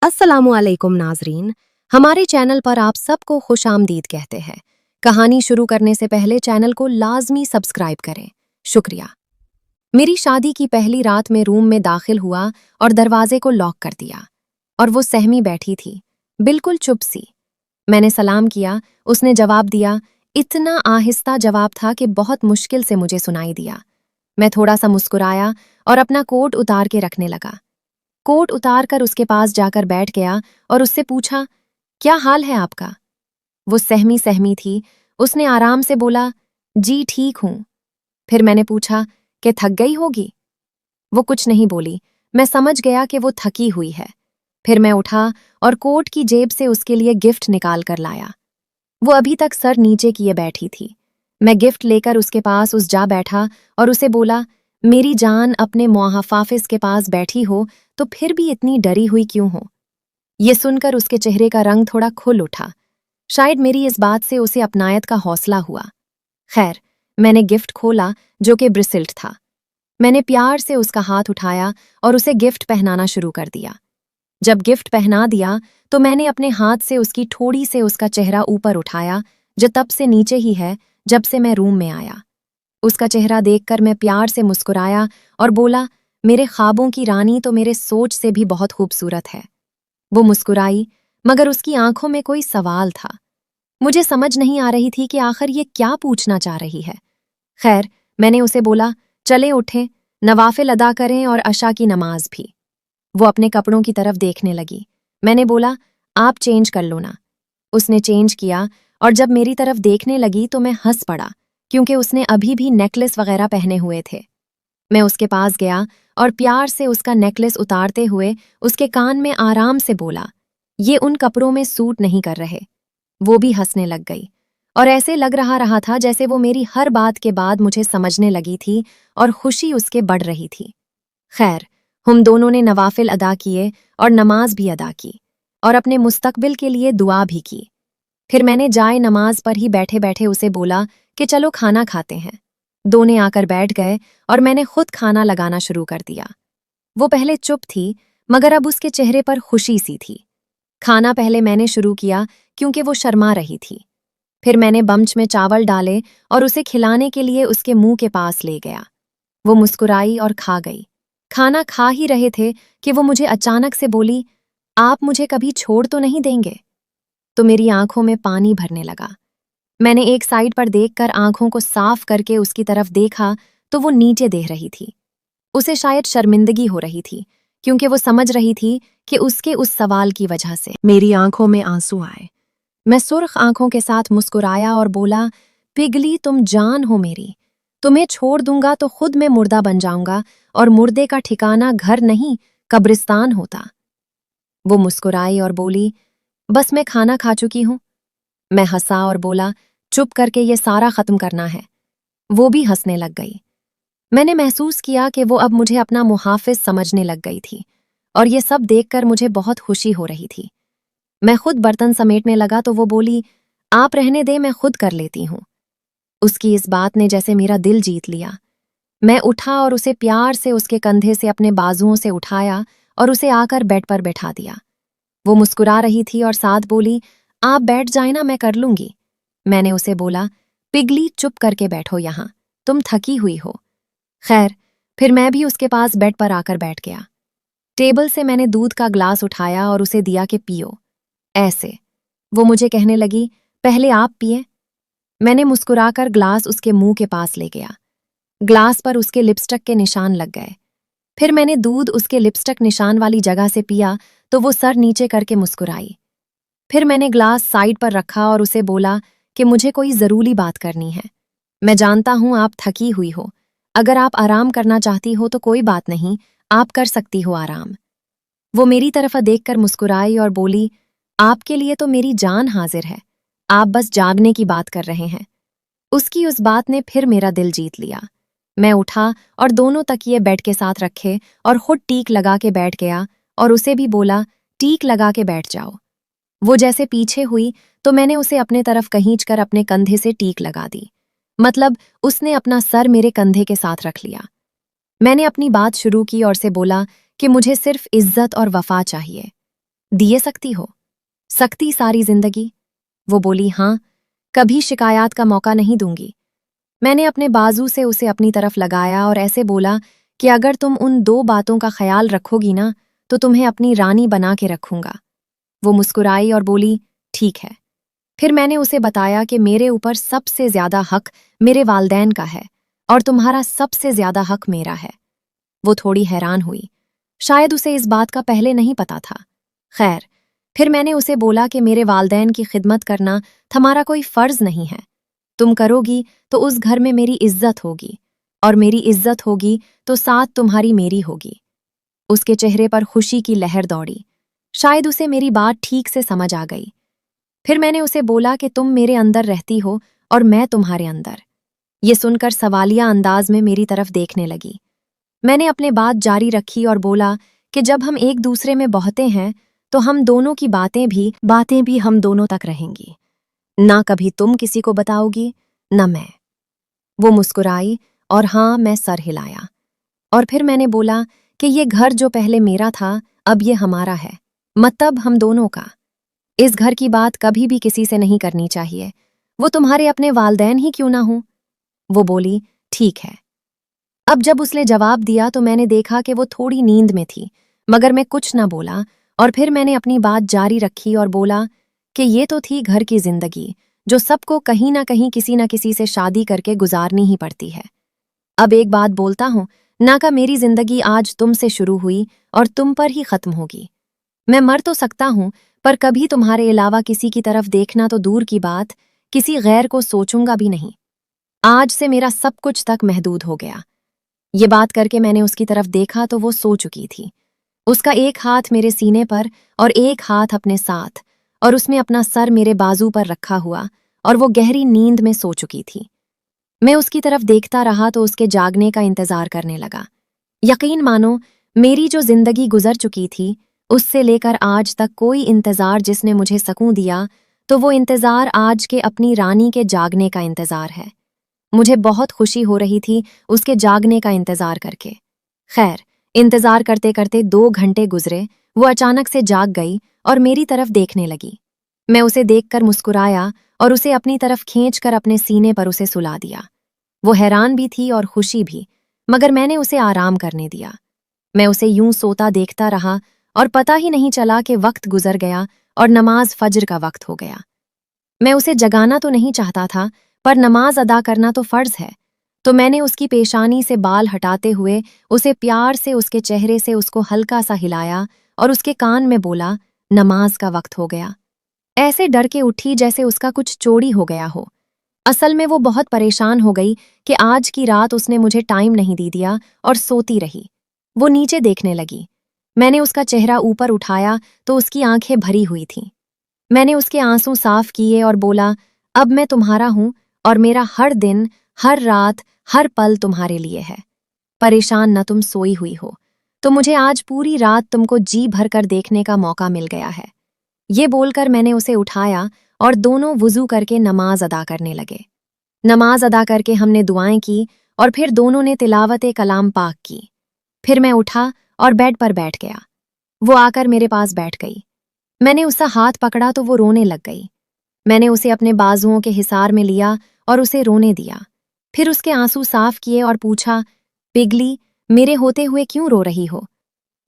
अस्सलामुअलैकुम नाजरीन, हमारे चैनल पर आप सबको खुश आमदीद कहते हैं। कहानी शुरू करने से पहले चैनल को लाजमी सब्सक्राइब करें। शुक्रिया। मेरी शादी की पहली रात में रूम में दाखिल हुआ और दरवाजे को लॉक कर दिया और वो सहमी बैठी थी, बिल्कुल चुप सी। मैंने सलाम किया, उसने जवाब दिया। इतना आहिस्ता जवाब था कि बहुत मुश्किल से मुझे सुनाई दिया। मैं थोड़ा सा मुस्कुराया और अपना कोट उतार के रखने लगा। कोट उतार कर उसके पास जाकर बैठ गया और उससे पूछा, क्या हाल है आपका? वो सहमी सहमी थी। उसने आराम से बोला, जी ठीक हूं। फिर मैंने पूछा कि थक गई होगी? वो कुछ नहीं बोली। मैं समझ गया कि वो थकी हुई है। फिर मैं उठा और कोट की जेब से उसके लिए गिफ्ट निकाल कर लाया। वो अभी तक सर नीचे किए बैठी थी। मैं गिफ्ट लेकर उसके पास जा बैठा और उसे बोला, मेरी जान, अपने मुहाफिज के पास बैठी हो तो फिर भी इतनी डरी हुई क्यों हो? ये सुनकर उसके चेहरे का रंग थोड़ा खुल उठा। शायद मेरी इस बात से उसे अपनायत का हौसला हुआ। खैर, मैंने गिफ्ट खोला, जो कि ब्रिसिल्ट था। मैंने प्यार से उसका हाथ उठाया और उसे गिफ्ट पहनाना शुरू कर दिया। जब गिफ्ट पहना दिया तो मैंने अपने हाथ से उसकी ठोड़ी से उसका चेहरा ऊपर उठाया, जो तब से नीचे ही है जब से मैं रूम में आया। उसका चेहरा देखकर मैं प्यार से मुस्कुराया और बोला, मेरे ख्वाबों की रानी तो मेरे सोच से भी बहुत खूबसूरत है। वो मुस्कुराई, मगर उसकी आंखों में कोई सवाल था। मुझे समझ नहीं आ रही थी कि आखिर ये क्या पूछना चाह रही है। खैर, मैंने उसे बोला, चले उठें, नवाफिल अदा करें और अशा की नमाज भी। वो अपने कपड़ों की तरफ देखने लगी। मैंने बोला, आप चेंज कर लो ना। उसने चेंज किया और जब मेरी तरफ देखने लगी तो मैं हंस पड़ा, क्योंकि उसने अभी भी नेकलेस वगैरह पहने हुए थे। मैं उसके पास गया और प्यार से उसका नेकलेस उतारते हुए उसके कान में आराम से बोला, ये उन कपड़ों में सूट नहीं कर रहे। वो भी हंसने लग गई और ऐसे लग रहा था जैसे वो मेरी हर बात के बाद मुझे समझने लगी थी और खुशी उसके बढ़ रही थी। खैर, हम दोनों ने नवाफिल अदा किए और नमाज भी अदा की और अपने मुस्तकबिल के लिए दुआ भी की। फिर मैंने जाए नमाज पर ही बैठे बैठे उसे बोला कि चलो खाना खाते हैं। दोनों आकर बैठ गए और मैंने खुद खाना लगाना शुरू कर दिया। वो पहले चुप थी, मगर अब उसके चेहरे पर खुशी सी थी। खाना पहले मैंने शुरू किया क्योंकि वो शर्मा रही थी। फिर मैंने बम्च में चावल डाले और उसे खिलाने के लिए उसके मुंह के पास ले गया। वो मुस्कुराई और खा गई। खाना खा ही रहे थे कि वो मुझे अचानक से बोली, आप मुझे कभी छोड़ तो नहीं देंगे? तो मेरी आंखों में पानी भरने लगा। मैंने एक साइड पर देखकर आंखों को साफ करके उसकी तरफ देखा तो वो नीचे देख रही थी। उसे शायद शर्मिंदगी हो रही थी, क्योंकि वो समझ रही थी कि उसके उस सवाल की वजह से मेरी आंखों में आंसू आए। मैं सुर्ख आंखों के साथ मुस्कुराया और बोला, पिगली, तुम जान हो मेरी। तुम्हें छोड़ दूंगा तो खुद मैं मुर्दा बन जाऊंगा और मुर्दे का ठिकाना घर नहीं, कब्रिस्तान होता। वो मुस्कुराई और बोली, बस मैं खाना खा चुकी हूं। मैं हंसा और बोला, चुप करके ये सारा खत्म करना है। वो भी हंसने लग गई। मैंने महसूस किया कि वो अब मुझे अपना मुहाफिज समझने लग गई थी और ये सब देखकर मुझे बहुत खुशी हो रही थी। मैं खुद बर्तन समेटने लगा तो वो बोली, आप रहने दे, मैं खुद कर लेती हूँ। उसकी इस बात ने जैसे मेरा दिल जीत लिया। मैं उठा और उसे प्यार से उसके कंधे से अपने बाजुओं से उठाया और उसे आकर बेड पर बैठा दिया। वो मुस्कुरा रही थी और साथ बोली, आप बैठ जाए ना, मैं कर लूंगी। मैंने उसे बोला, पिगली, चुप करके बैठो यहाँ, तुम थकी हुई हो। खैर, फिर मैं भी उसके पास बेड पर आकर बैठ गया। टेबल से मैंने दूध का ग्लास उठाया और उसे दिया कि पियो। ऐसे वो मुझे कहने लगी, पहले आप पिए। मैंने मुस्कुराकर ग्लास उसके मुंह के पास ले गया। ग्लास पर उसके लिपस्टिक के निशान लग गए। फिर मैंने दूध उसके लिपस्टिक निशान वाली जगह से पिया तो वो सर नीचे करके मुस्कुराई। फिर मैंने ग्लास साइड पर रखा और उसे बोला कि मुझे कोई ज़रूरी बात करनी है। मैं जानता हूं आप थकी हुई हो। अगर आप आराम करना चाहती हो तो कोई बात नहीं, आप कर सकती हो आराम। वो मेरी तरफ देखकर मुस्कुराई और बोली, आपके लिए तो मेरी जान हाजिर है, आप बस जागने की बात कर रहे हैं। उसकी उस बात ने फिर मेरा दिल जीत लिया। मैं उठा और दोनों तकिए बेड के साथ रखे और खुद टीक लगा के बैठ गया और उसे भी बोला, टीक लगा के बैठ जाओ। वो जैसे पीछे हुई तो मैंने उसे अपने तरफ खींचकर अपने कंधे से टीक लगा दी। मतलब उसने अपना सर मेरे कंधे के साथ रख लिया। मैंने अपनी बात शुरू की और से बोला कि मुझे सिर्फ इज्जत और वफा चाहिए। दिए सकती हो? सकती सारी जिंदगी? वो बोली, हाँ, कभी शिकायत का मौका नहीं दूंगी। मैंने अपने बाजू से उसे अपनी तरफ लगाया और ऐसे बोला कि अगर तुम उन 2 बातों का ख्याल रखोगी ना, तो तुम्हें अपनी रानी बना के रखूंगा। वो मुस्कुराई और बोली, ठीक है। फिर मैंने उसे बताया कि मेरे ऊपर सबसे ज्यादा हक मेरे वालदैन का है और तुम्हारा सबसे ज्यादा हक मेरा है। वो थोड़ी हैरान हुई, शायद उसे इस बात का पहले नहीं पता था। खैर, फिर मैंने उसे बोला कि मेरे वालदैन की खिदमत करना तुम्हारा कोई फर्ज नहीं है। तुम करोगी तो उस घर में मेरी इज्जत होगी, और मेरी इज्जत होगी तो साथ तुम्हारी मेरी होगी। उसके चेहरे पर खुशी की लहर दौड़ी, शायद उसे मेरी बात ठीक से समझ आ गई। फिर मैंने उसे बोला कि तुम मेरे अंदर रहती हो और मैं तुम्हारे अंदर। ये सुनकर सवालिया अंदाज में मेरी तरफ देखने लगी। मैंने अपने बात जारी रखी और बोला कि जब हम एक दूसरे में बहते हैं तो हम दोनों की बातें भी हम दोनों तक रहेंगी। ना कभी तुम किसी को बताओगी, न मैं। वो मुस्कुराई और हाँ, मैं सर हिलाया। और फिर मैंने बोला कि ये घर जो पहले मेरा था, अब ये हमारा है, मतलब हम दोनों का। इस घर की बात कभी भी किसी से नहीं करनी चाहिए, वो तुम्हारे अपने वालदैन ही क्यों ना हो। वो बोली, ठीक है। अब जब उसने जवाब दिया तो मैंने देखा कि वो थोड़ी नींद में थी, मगर मैं कुछ न बोला। और फिर मैंने अपनी बात जारी रखी और बोला कि ये तो थी घर की जिंदगी, जो सबको कहीं ना कहीं किसी न किसी से शादी करके गुजारनी ही पड़ती है। अब एक बात बोलता हूं, ना का मेरी जिंदगी आज तुमसे शुरू हुई और तुम पर ही खत्म होगी। मैं मर तो सकता हूं, पर कभी तुम्हारे अलावा किसी की तरफ देखना तो दूर की बात, किसी गैर को सोचूंगा भी नहीं। आज से मेरा सब कुछ तक महदूद हो गया। ये बात करके मैंने उसकी तरफ देखा तो वो सो चुकी थी। उसका एक हाथ मेरे सीने पर और एक हाथ अपने साथ, और उसमें अपना सर मेरे बाजू पर रखा हुआ, और वो गहरी नींद में सो चुकी थी। मैं उसकी तरफ देखता रहा तो उसके जागने का इंतजार करने लगा। यकीन मानो, मेरी जो जिंदगी गुजर चुकी थी, उससे लेकर आज तक कोई इंतजार जिसने मुझे सकून दिया, तो वो इंतजार आज के अपनी रानी के जागने का इंतजार है। मुझे बहुत खुशी हो रही थी उसके जागने का इंतजार करके। खैर, इंतजार करते करते 2 घंटे गुजरे। वो अचानक से जाग गई और मेरी तरफ देखने लगी। मैं उसे देखकर मुस्कुराया और उसे अपनी तरफ खींचकर अपने सीने पर उसे सुला दिया। वो हैरान भी थी और खुशी भी, मगर मैंने उसे आराम करने दिया। मैं उसे यूं सोता देखता रहा और पता ही नहीं चला कि वक्त गुजर गया और नमाज फज्र का वक्त हो गया। मैं उसे जगाना तो नहीं चाहता था, पर नमाज अदा करना तो फर्ज है। तो मैंने उसकी पेशानी से बाल हटाते हुए उसे प्यार से उसके चेहरे से उसको हल्का सा हिलाया और उसके कान में बोला, नमाज का वक्त हो गया। ऐसे डर के उठी जैसे उसका कुछ चोरी हो गया हो। असल में वो बहुत परेशान हो गई कि आज की रात उसने मुझे टाइम नहीं दी दिया और सोती रही। वो नीचे देखने लगी। मैंने उसका चेहरा ऊपर उठाया तो उसकी आंखें भरी हुई थीं। मैंने उसके आंसू साफ किए और बोला, अब मैं तुम्हारा हूं और मेरा हर दिन, हर रात, हर पल तुम्हारे लिए है। परेशान न तुम सोई हुई हो, तो मुझे आज पूरी रात तुमको जी भर कर देखने का मौका मिल गया है। ये बोलकर मैंने उसे उठाया और दोनों वुजू करके नमाज अदा करने लगे। नमाज अदा करके हमने दुआएं की और फिर दोनों ने तिलावत कलाम पाक की। फिर मैं उठा और बेड पर बैठ गया। वो आकर मेरे पास बैठ गई। मैंने उसका हाथ पकड़ा तो वो रोने लग गई। मैंने उसे अपने बाजुओं के हिसार में लिया और उसे रोने दिया। फिर उसके आंसू साफ किए और पूछा, पिगली, मेरे होते हुए क्यों रो रही हो?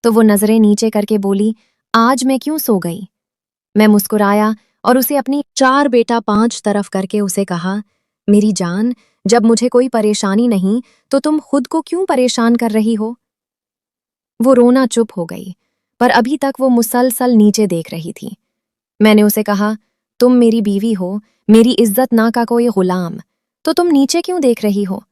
तो वो नजरें नीचे करके बोली, आज मैं क्यों सो गई? मैं मुस्कुराया और उसे अपनी 4 बेटा 5 तरफ करके उसे कहा, मेरी जान, जब मुझे कोई परेशानी नहीं तो तुम खुद को क्यों परेशान कर रही हो? वो रोना चुप हो गई, पर अभी तक वो मुसलसल नीचे देख रही थी। मैंने उसे कहा, तुम मेरी बीवी हो, मेरी इज्जत ना का कोई गुलाम, तो तुम नीचे क्यों देख रही हो?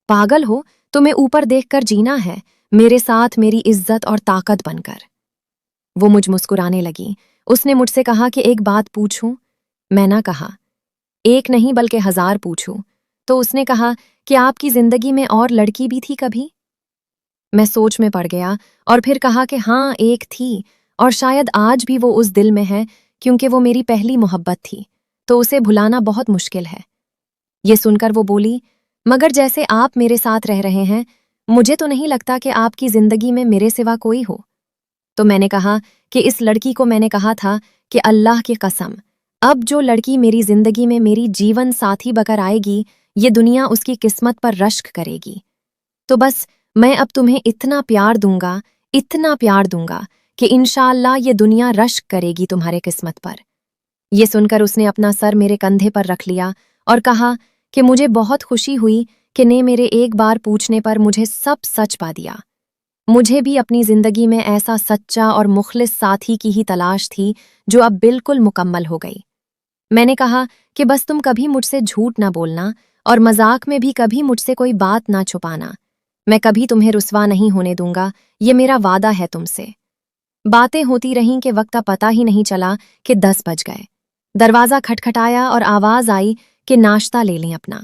पागल हो? तुम्हें ऊपर देखकर जीना है, मेरे साथ मेरी इज्जत और ताकत बनकर। वो मुझ मुस्कुराने लगी। उसने मुझसे कहा कि एक बात पूछूं? मैं ना कहा, एक नहीं बल्कि 1000 पूछूं। तो उसने कहा कि आपकी जिंदगी में और लड़की भी थी कभी? मैं सोच में पड़ गया और फिर कहा कि हाँ, एक थी, और शायद आज भी वो उस दिल में है, क्योंकि वो मेरी पहली मोहब्बत थी, तो उसे भुलाना बहुत मुश्किल है। ये सुनकर वो बोली, मगर जैसे आप मेरे साथ रह रहे हैं, मुझे तो नहीं लगता कि आपकी जिंदगी में मेरे सिवा कोई हो। تو میں نے کہا کہ اس لڑکی کو میں نے کہا تھا کہ اللہ کی قسم، اب جو لڑکی میری زندگی میں میری جیون ساتھی بکر آئے گی، یہ دنیا اس کی قسمت پر رشک کرے گی۔ تو بس میں اب تمہیں اتنا پیار دوں گا کہ انشاءاللہ یہ دنیا رشک کرے گی تمہارے قسمت پر۔ یہ سن کر اس نے اپنا سر میرے کندھے پر رکھ لیا اور کہا کہ مجھے بہت خوشی ہوئی کہ نے میرے ایک بار پوچھنے پر مجھے سب سچ پا دیا۔ مجھے بھی اپنی زندگی میں ایسا سچا اور مخلص ساتھی کی ہی تلاش تھی جو اب بالکل مکمل ہو گئی۔ میں نے کہا کہ بس تم کبھی مجھ سے جھوٹ نہ بولنا اور مذاق میں بھی کبھی مجھ سے کوئی بات نہ چھپانا۔ میں کبھی تمہیں رسوا نہیں ہونے دوں گا، یہ میرا وعدہ ہے تم سے۔ باتیں ہوتی رہیں کہ وقت کا پتہ ہی نہیں چلا کہ 10 بج گئے۔ دروازہ کھٹکھٹایا اور آواز آئی کہ ناشتہ لے لیں اپنا۔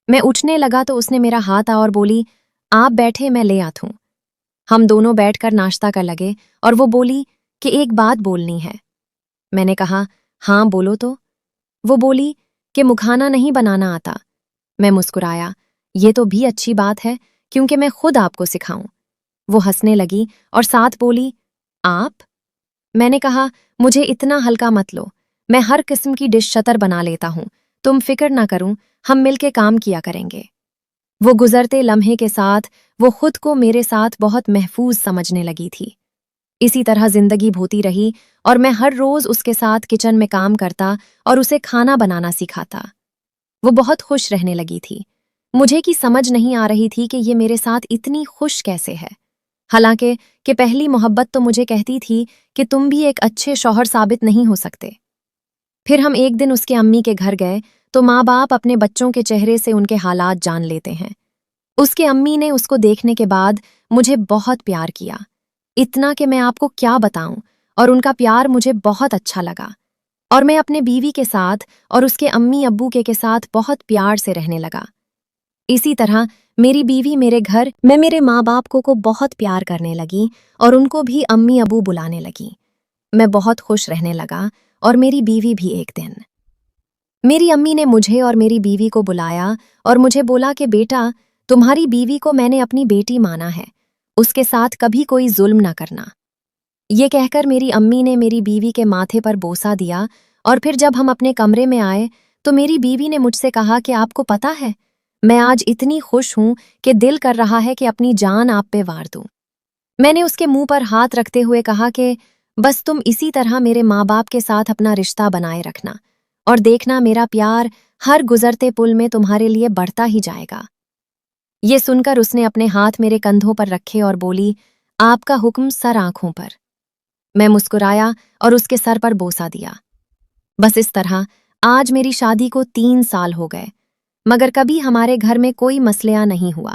میں اٹھنے لگا تو اس نے میرا ہاتھ اور بولی، آپ بیٹھے، میں لے آتوں۔ ہم دونوں بیٹھ کر ناشتہ کر لگے اور وہ بولی کہ ایک بات بولنی ہے۔ میں نے کہا ہاں بولو تو۔ وہ بولی کہ مکھانا نہیں بنانا آتا۔ میں مسکرایا، یہ تو بھی اچھی بات ہے کیونکہ میں خود آپ کو سکھاؤں۔ وہ ہنسنے لگی اور ساتھ بولی آپ؟ میں نے کہا مجھے اتنا ہلکا مت لو، میں ہر قسم کی ڈش شطر بنا لیتا ہوں، تم فکر نہ کروں، ہم مل کے کام کیا کریں گے۔ وہ گزرتے لمحے کے ساتھ وہ خود کو میرے ساتھ بہت محفوظ سمجھنے لگی تھی۔ اسی طرح زندگی بھوتی رہی اور میں ہر روز اس کے ساتھ کچن میں کام کرتا اور اسے کھانا بنانا سکھاتا۔ وہ بہت خوش رہنے لگی تھی۔ مجھے کی سمجھ نہیں آ رہی تھی کہ یہ میرے ساتھ اتنی خوش کیسے ہے، حالانکہ کہ پہلی محبت تو مجھے کہتی تھی کہ تم بھی ایک اچھے شوہر ثابت نہیں ہو سکتے۔ پھر ہم ایک دن اس کے امی کے گھر گئے تو ماں باپ اپنے بچوں کے چہرے سے ان کے حالات جان لیتے ہیں۔ اس کے امی نے اس کو دیکھنے کے بعد مجھے بہت پیار کیا، اتنا کہ میں آپ کو کیا بتاؤں، اور ان کا پیار مجھے بہت اچھا لگا، اور میں اپنے بیوی کے ساتھ اور اس کے امی ابو کے ساتھ بہت پیار سے رہنے لگا۔ اسی طرح میری بیوی میرے گھر میں میرے ماں باپ کو بہت پیار کرنے لگی اور ان کو بھی امی ابو بلانے لگی۔ میں بہت خوش رہنے لگا اور میری بیوی بھی۔ ایک دن میری امی نے مجھے اور میری بیوی کو بلایا اور مجھے بولا کہ بیٹا، تمہاری بیوی کو میں نے اپنی بیٹی مانا ہے، اس کے ساتھ کبھی کوئی ظلم نہ کرنا۔ یہ کہہ کر میری امی نے میری بیوی کے ماتھے پر بوسہ دیا، اور پھر جب ہم اپنے کمرے میں آئے تو میری بیوی نے مجھ سے کہا کہ آپ کو پتہ ہے، میں آج اتنی خوش ہوں کہ دل کر رہا ہے کہ اپنی جان آپ پہ وار دوں۔ میں نے اس کے منہ پر ہاتھ رکھتے ہوئے کہا کہ بس تم اسی طرح میرے ماں باپ کے ساتھ اپنا رشتہ بنائے رکھنا، اور دیکھنا میرا پیار ہر گزرتے پل میں تمہارے لیے بڑھتا ہی جائے گا۔ یہ سن کر اس نے اپنے ہاتھ میرے کندھوں پر رکھے اور بولی، آپ کا حکم سر آنکھوں پر۔ میں مسکرایا اور اس کے سر پر بوسہ دیا۔ بس اس طرح آج میری شادی کو 3 سال ہو گئے، مگر کبھی ہمارے گھر میں کوئی مسئلہ نہیں ہوا۔